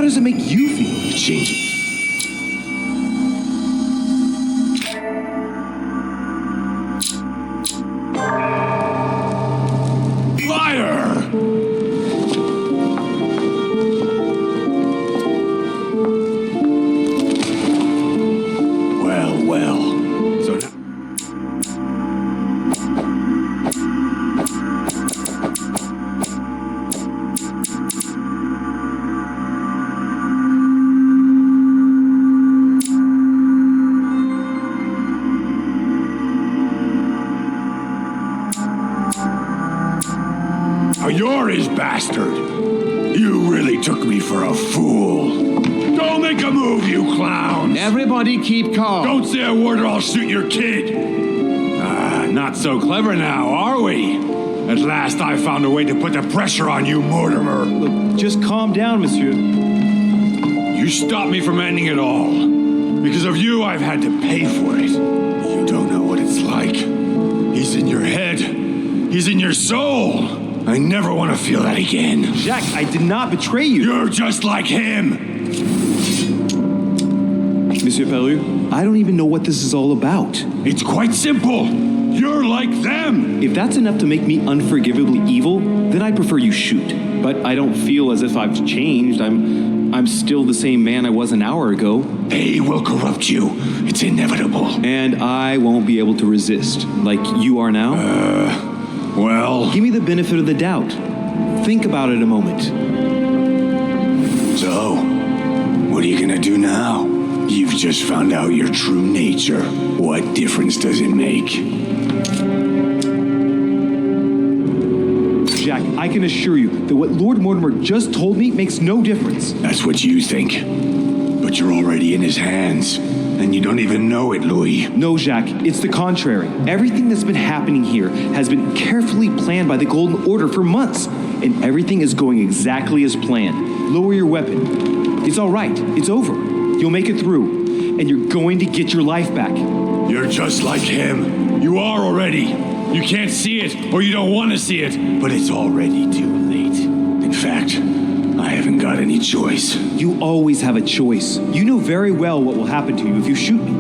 does it make you feel? Changing. Liar! Well. So now... You're his bastard. You really took me for a fool. Don't make a move, you clowns. Everybody keep calm. Don't say a word or I'll shoot your kid. Not so clever now, are we? At last I found a way to put the pressure on you, Mortimer. Look, just calm down, monsieur. You stopped me from ending it all. Because of you, I've had to pay for it. You don't know what it's like. He's in your head. He's in your soul. I never want to feel that again. Jacques, I did not betray you. You're just like him. Monsieur Peru, I don't even know what this is all about. It's quite simple. You're like them. If that's enough to make me unforgivably evil, then I prefer you shoot. But I don't feel as if I've changed. I'm still the same man I was an hour ago. They will corrupt you. It's inevitable. And I won't be able to resist, like you are now. Well... Give me the benefit of the doubt. Think about it a moment. So, what are you gonna do now? You've just found out your true nature. What difference does it make? Jack, I can assure you that what Lord Mortimer just told me makes no difference. That's what you think. But you're already in his hands. And you don't even know it, Louis. No, Jacques, it's the contrary. Everything that's been happening here has been carefully planned by the Golden Order for months, and everything is going exactly as planned. Lower your weapon. It's all right. It's over. You'll make it through, and you're going to get your life back. You're just like him. You are already. You can't see it, or you don't want to see it, but it's already too late. In fact, I haven't got any choice. You always have a choice. You know very well what will happen to you if you shoot me.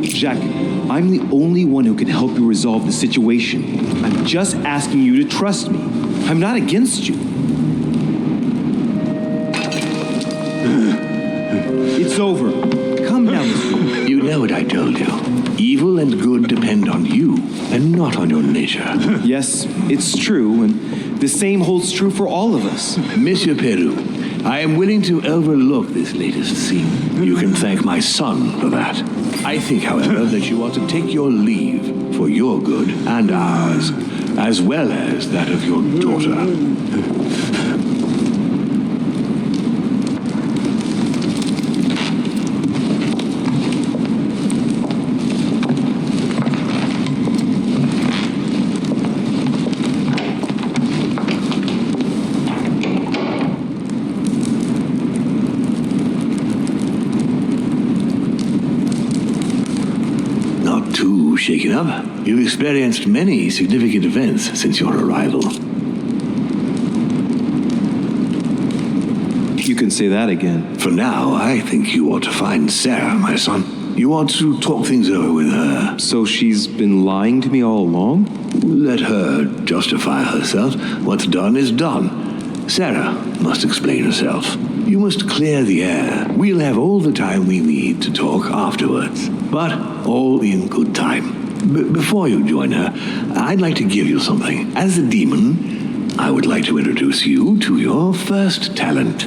Jacques, I'm the only one who can help you resolve the situation. I'm just asking you to trust me. I'm not against you. It's over. Come now, Mr. You know what I told you. Evil and good depend on you, and not on your nature. Yes, it's true, and the same holds true for all of us. Monsieur Peru, I am willing to overlook this latest scene. You can thank my son for that. I think, however, that you ought to take your leave for your good and ours, as well as that of your daughter. Shaken up. You've experienced many significant events since your arrival. You can say that again. For now, I think you ought to find Sarah, my son. You ought to talk things over with her. So she's been lying to me all along? Let her justify herself. What's done is done. Sarah must explain herself. You must clear the air. We'll have all the time we need to talk afterwards. But all in good time. Before you join her, I'd like to give you something. As a demon, I would like to introduce you to your first talent.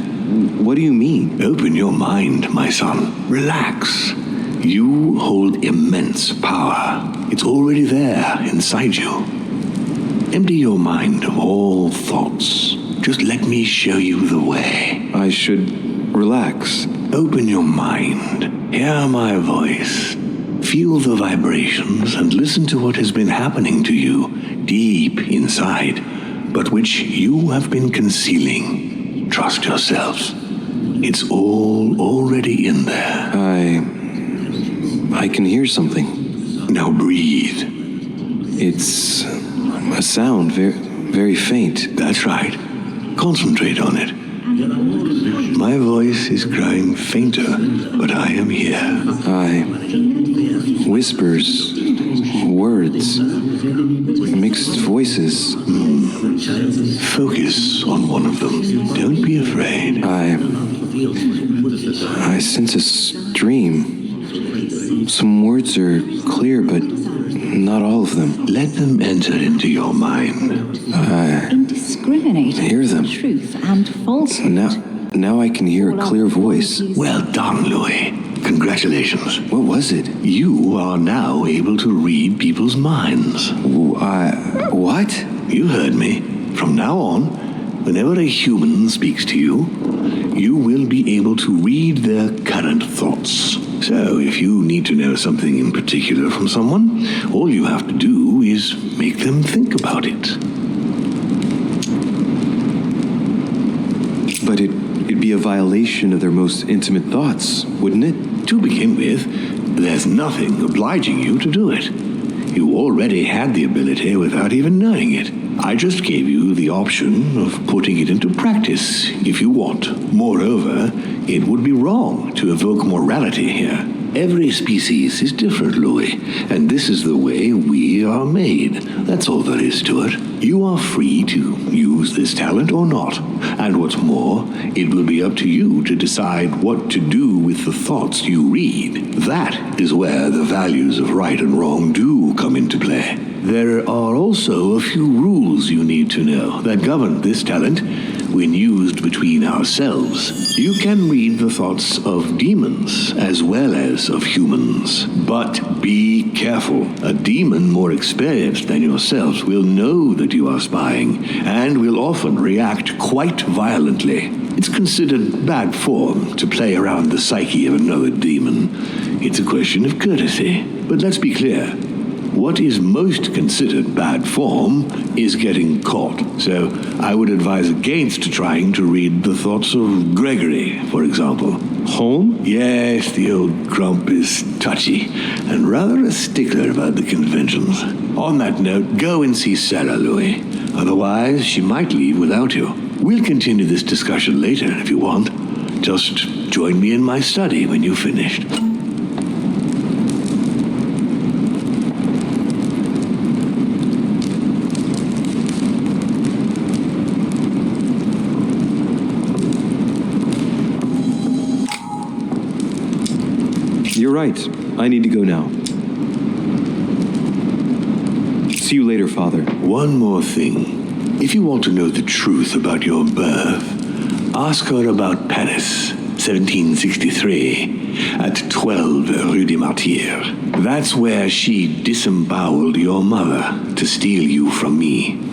What do you mean? Open your mind, my son. Relax. You hold immense power. It's already there inside you. Empty your mind of all thoughts. Just let me show you the way. I should relax. Open your mind. Hear my voice. Feel the vibrations and listen to what has been happening to you deep inside, but which you have been concealing. Trust yourselves. It's all already in there. I can hear something. Now breathe. It's a sound, very faint. That's right. Concentrate on it. My voice is growing fainter, but I am here. Whispers, words, mixed voices. Focus on one of them. Don't be afraid. I sense a stream. Some words are clear, but not all of them. Let them enter into your mind. Indiscriminating hear them. Truth and falsehood. Now I can hear a clear voice. Well done, Louis. Congratulations. What was it? You are now able to read people's minds. What? You heard me. From now on, whenever a human speaks to you, you will be able to read their current thoughts. So if you need to know something in particular from someone, all you have to do is make them think about it. But it'd be a violation of their most intimate thoughts, wouldn't it? To begin with, there's nothing obliging you to do it. You already had the ability without even knowing it. I just gave you the option of putting it into practice if you want. Moreover, it would be wrong to evoke morality here. Every species is different, Louis, and this is the way we are made. That's all there is to it. You are free to use this talent or not. And what's more, it will be up to you to decide what to do with the thoughts you read. That is where the values of right and wrong do come into play. There are also a few rules you need to know that govern this talent when used between ourselves. You can read the thoughts of demons as well as of humans. But be careful. A demon more experienced than yourselves will know that you are spying and will often react quite violently. It's considered bad form to play around the psyche of another demon. It's a question of courtesy. But let's be clear. What is most considered bad form is getting caught. So I would advise against trying to read the thoughts of Gregory, for example. Home? Yes, the old grump is touchy and rather a stickler about the conventions. On that note, go and see Sarah, Louis. Otherwise, she might leave without you. We'll continue this discussion later if you want. Just join me in my study when you've finished. You're right. I need to go now. See you later, Father. One more thing. If you want to know the truth about your birth, ask her about Paris, 1763, at 12 Rue des Martyrs. That's where she disemboweled your mother to steal you from me.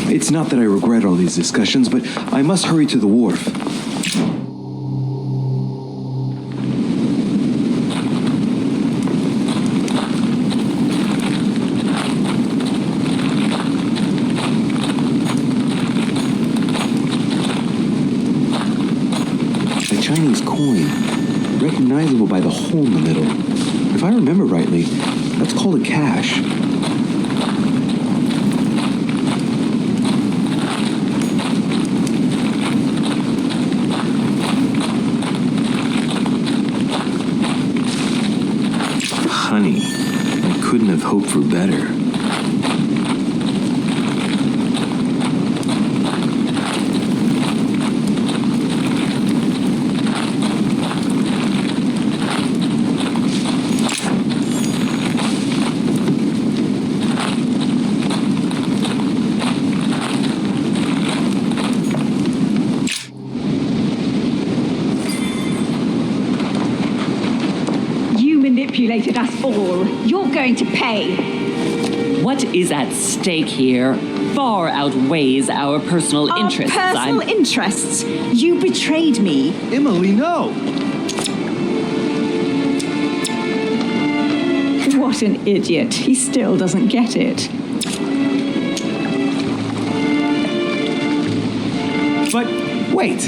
It's not that I regret all these discussions, but I must hurry to the wharf. A Chinese coin, recognizable by the hole in the middle. If I remember rightly, that's called a cash. Honey, I couldn't have hoped for better. Manipulated us all. You're going to pay. What is at stake here far outweighs our personal interests. Our personal interests? You betrayed me. Emily, no! What an idiot. He still doesn't get it. But wait,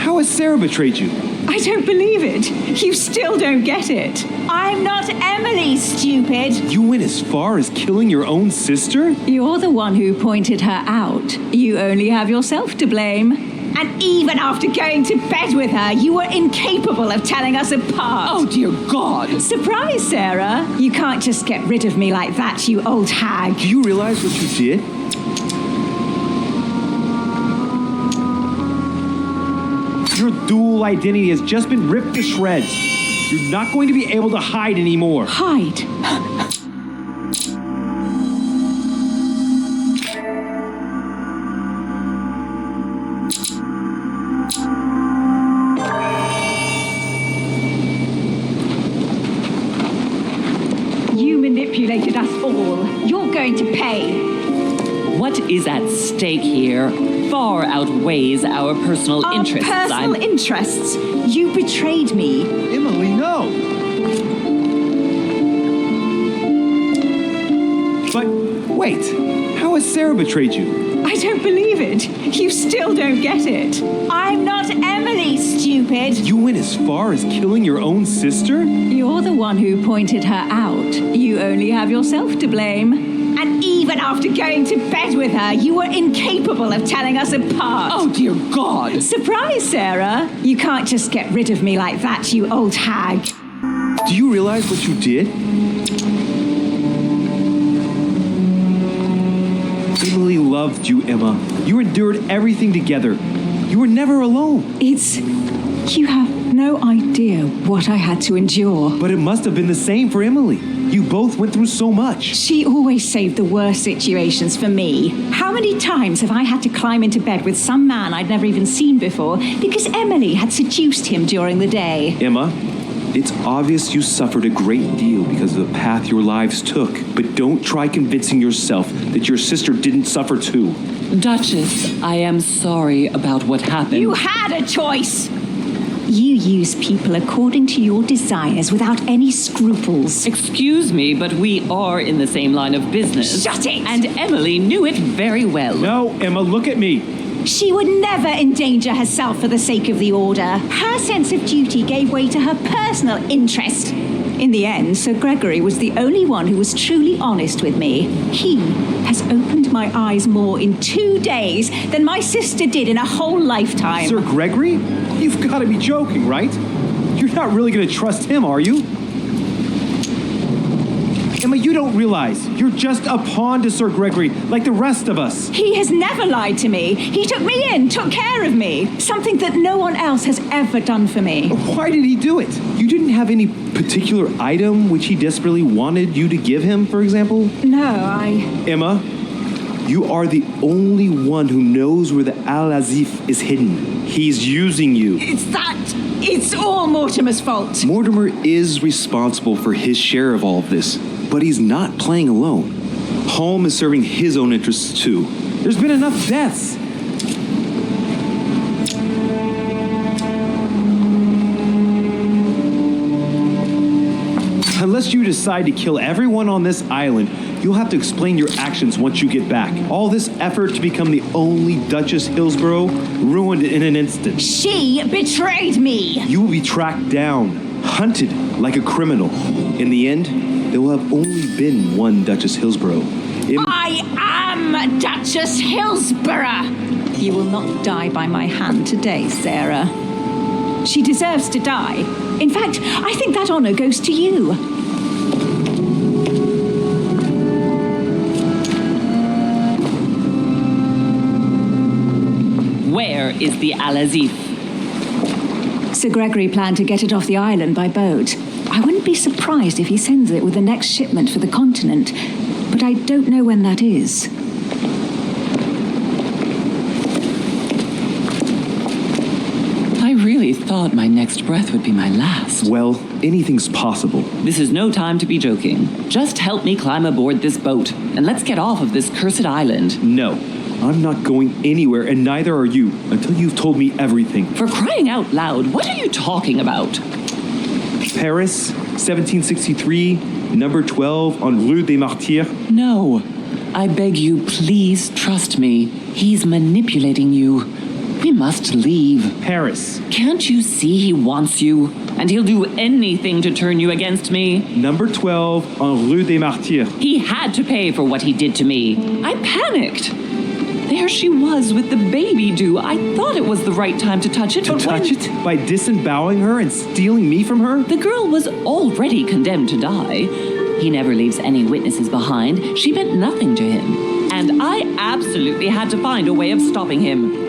how has Sarah betrayed you? I don't believe it. You still don't get it. I'm not Emily, stupid. You went as far as killing your own sister? You're the one who pointed her out. You only have yourself to blame. And even after going to bed with her, you were incapable of telling us apart. Oh, dear God. Surprise, Sarah. You can't just get rid of me like that, you old hag. Do you realize what you did? Your dual identity has just been ripped to shreds. You're not going to be able to hide anymore. Hide. You manipulated us all. You're going to pay. What is at stake here far outweighs our personal Our interests. personal interests. You betrayed me. Emily, no! But wait, how has Sarah betrayed you? I don't believe it. You still don't get it. I'm not Emily, stupid. You went as far as killing your own sister? You're the one who pointed her out. You only have yourself to blame. And even after going to bed with her, you were incapable of telling us apart. Oh, dear God. Surprise, Sarah. You can't just get rid of me like that, you old hag. Do you realize what you did? Emily loved you, Emma. You endured everything together. You were never alone. You have no idea what I had to endure. But it must have been the same for Emily. You both went through so much. She always saved the worst situations for me. How many times have I had to climb into bed with some man I'd never even seen before because Emily had seduced him during the day? Emma, it's obvious you suffered a great deal because of the path your lives took. But don't try convincing yourself that your sister didn't suffer too. Duchess, I am sorry about what happened. You had a choice. You use people according to your desires without any scruples. Excuse me, but we are in the same line of business. Shut it! And Emily knew it very well. No, Emma, look at me. She would never endanger herself for the sake of the order. Her sense of duty gave way to her personal interest. In the end, Sir Gregory was the only one who was truly honest with me. He has opened my eyes more in 2 days than my sister did in a whole lifetime. Sir Gregory? You've got to be joking, right? You're not really going to trust him, are you? Emma, you don't realize you're just a pawn to Sir Gregory, like the rest of us. He has never lied to me. He took me in, took care of me. Something that no one else has ever done for me. Why did he do it? You didn't have any particular item which he desperately wanted you to give him, for example? No, Emma, you are the only one who knows where the Al-Azif is hidden. He's using you. It's all Mortimer's fault. Mortimer is responsible for his share of all of this, but he's not playing alone. Holm is serving his own interests too. There's been enough deaths. Unless you decide to kill everyone on this island, you'll have to explain your actions once you get back. All this effort to become the only Duchess Hillsborough ruined in an instant. She betrayed me. You will be tracked down, hunted like a criminal. In the end, there will have only been one Duchess Hillsborough. I am Duchess Hillsborough. You will not die by my hand today, Sarah. She deserves to die. In fact, I think that honor goes to you. Where is the Al-Azif? Sir Gregory planned to get it off the island by boat. I wouldn't be surprised if he sends it with the next shipment for the continent, but I don't know when that is. I really thought my next breath would be my last. Well, anything's possible. This is no time to be joking. Just help me climb aboard this boat, and let's get off of this cursed island. No, I'm not going anywhere, and neither are you, until you've told me everything. For crying out loud, what are you talking about? Paris, 1763, number 12 on Rue des Martyrs. No. I beg you, please trust me. He's manipulating you. We must leave. Paris. Can't you see he wants you? And he'll do anything to turn you against me. Number 12 on Rue des Martyrs. He had to pay for what he did to me. I panicked. There she was with the baby due. I thought it was the right time to touch it. To touch it? By disemboweling her and stealing me from her? The girl was already condemned to die. He never leaves any witnesses behind. She meant nothing to him. And I absolutely had to find a way of stopping him.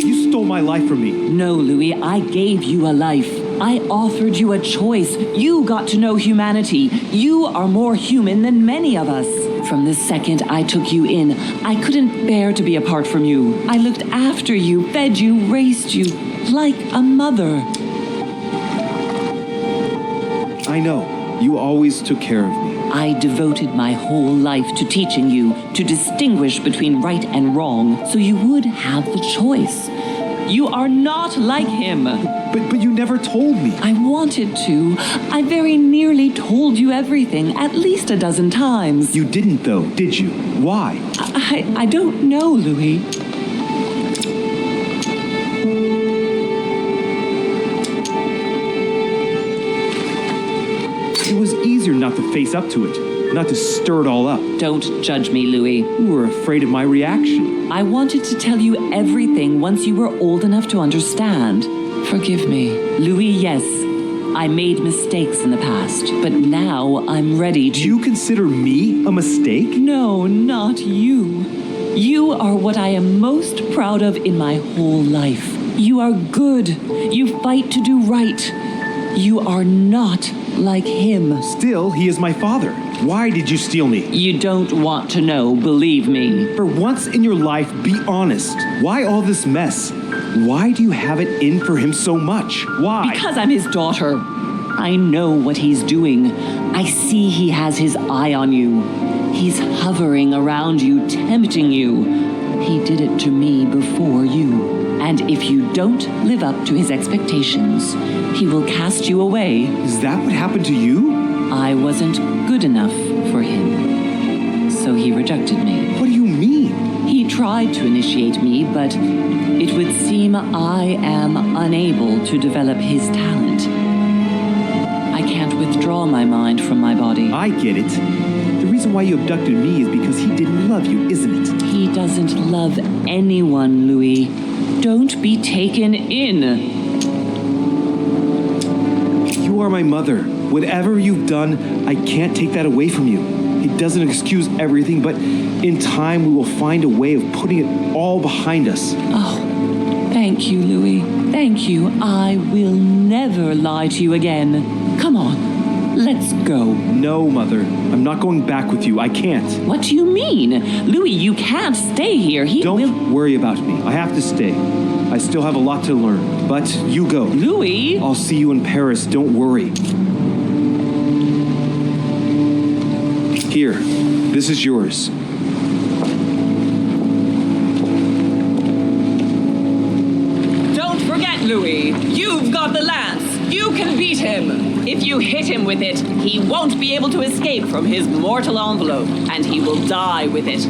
You stole my life from me. No, Louis, I gave you a life. I offered you a choice. You got to know humanity. You are more human than many of us. From the second I took you in, I couldn't bear to be apart from you. I looked after you, fed you, raised you, like a mother. I know. You always took care of me. I devoted my whole life to teaching you to distinguish between right and wrong, so you would have the choice. You are not like him. But you never told me. I wanted to. I very nearly told you everything, at least a dozen times. You didn't, though, did you? Why? I don't know, Louis. It was easier not to face up to it, not to stir it all up. Don't judge me, Louis. You were afraid of my reaction. I wanted to tell you everything once you were old enough to understand. Forgive me. Louis, yes. I made mistakes in the past, but now I'm ready to... Do you consider me a mistake? No, not you. You are what I am most proud of in my whole life. You are good. You fight to do right. You are not like him. Still, he is my father. Why did you steal me? You don't want to know, believe me. For once in your life, be honest. Why all this mess? Why do you have it in for him so much? Why? Because I'm his daughter. I know what he's doing. I see he has his eye on you. He's hovering around you, tempting you. He did it to me before you. And if you don't live up to his expectations, he will cast you away. Is that what happened to you? I wasn't good enough for him, so he rejected me. What do you mean? He tried to initiate me, but it would seem I am unable to develop his talent. I can't withdraw my mind from my body. I get it. The reason why you abducted me is because he didn't love you, isn't it? He doesn't love anyone, Louis. Don't be taken in. You are my mother. Whatever you've done, I can't take that away from you. It doesn't excuse everything, but in time we will find a way of putting it all behind us. Oh, thank you, Louis. Thank you. I will never lie to you again. Come on, let's go. No, Mother. I'm not going back with you. I can't. What do you mean? Louis, you can't stay here. Don't worry about me. I have to stay. I still have a lot to learn. But you go. Louis! I'll see you in Paris. Don't worry. Here. This is yours. Don't forget, Louis. You've got the lance. You can beat him. If you hit him with it, he won't be able to escape from his mortal envelope, and he will die with it.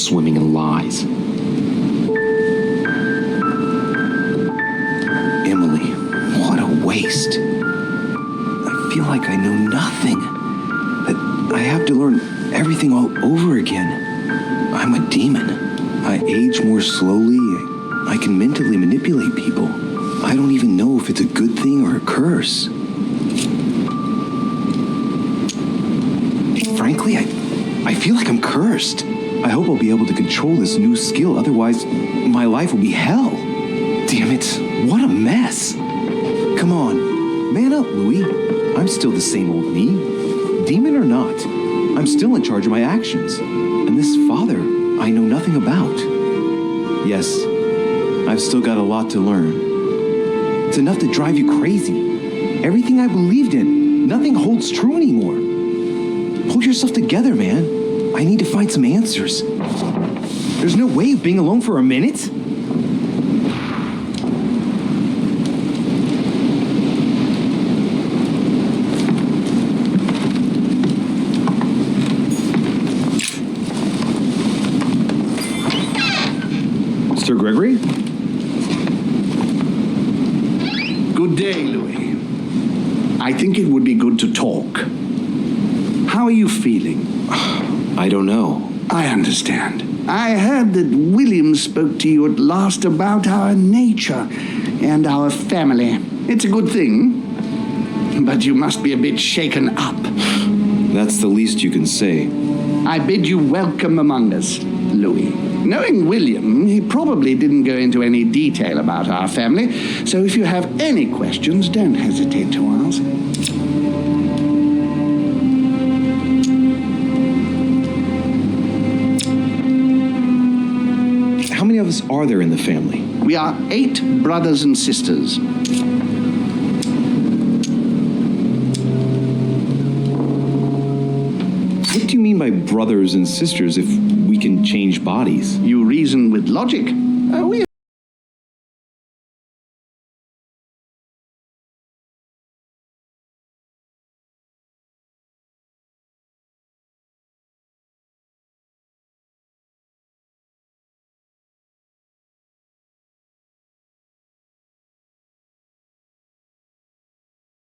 swimming in lies. Emily, what a waste. I feel like I know nothing. That I have to learn everything all over again. I'm a demon. I age more slowly. I can mentally manipulate people. I don't even know if it's a good thing or a curse. Frankly, I feel like I'm cursed. I hope I'll be able to control this new skill, otherwise my life will be hell. Damn it, what a mess. Come on, man up, Louis. I'm still the same old me. Demon or not, I'm still in charge of my actions. And this father, I know nothing about. Yes, I've still got a lot to learn. It's enough to drive you crazy. Everything I believed in, nothing holds true anymore. Pull yourself together, man. I need to find some answers. There's no way of being alone for a minute. Sir Gregory? Good day, Louis. I think it would be good to talk. How are you feeling? I don't know. I understand. I heard that William spoke to you at last about our nature and our family. It's a good thing, but you must be a bit shaken up. That's the least you can say. I bid you welcome among us, Louis. Knowing William, he probably didn't go into any detail about our family, so if you have any questions, don't hesitate to ask. How many of us are there in the family? We are 8 brothers and sisters. What do you mean by brothers and sisters if we can change bodies? You reason with logic. We